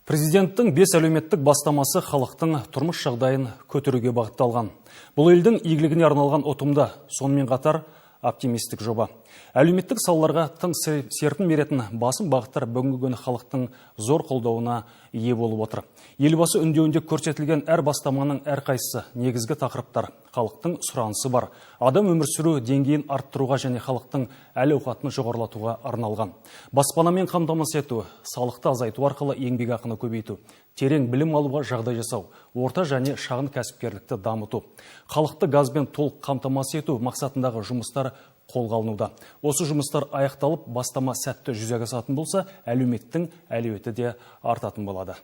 Президенттің 5 әлеуметтік бастамасы халықтың тұрмыс жағдайын көтеруге бағытталған. Бұл елдің игілігіне арналған ұтымды, сонымен қатар оптимистік жоба. Әлеуметтік салаларға тың серпін беретін басым бағыттар бүгінгі күні халықтың зор қолдауына ие болып отыр. Елбасы үндеуінде көрсетілген әр бастаманың әрқайсысы негізгі тақырыптар. Халықтың сұранысы бар. Адам өмір сүру деңгейін арттыруға және халықтың әл-ауқатын жоғарылатуға арналған. Баспанамен қамтамасыз ету, салықты азайту арқылы еңбекақыны көбейту, терең білім алуға жағдай жасау, орта және шағын кәсіпкерлікті дамыту, халықты газбен толық қамтамасыз ету мақсатындағы жұмыстар қолға алынуда. Осы жұмыстар аяқталып, бастама сәтті жүзеге асатын болса, әлеуметтің әлеуеті де артатын болады.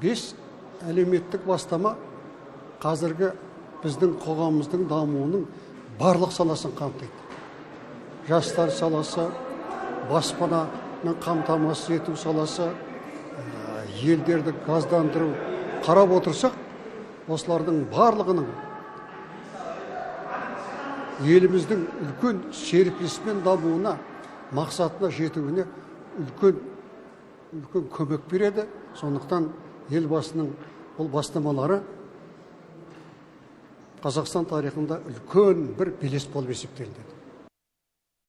5 әлеуметтік бастама қазіргі біздің қоғамымыздың дамуының барлық саласын қамтиды. Жастар саласы, баспананың қамтамасыз ету саласы, елдерді газдандыру қарап отырсақ, осылардың барлығының еліміздің үлкен серпіліспен дамуына, мақсатына жетуіне үлкен көмек береді. Сондықтан елбасының бұл бастамалары Қазақстан тарихында үлкен бір белес болып есептелді.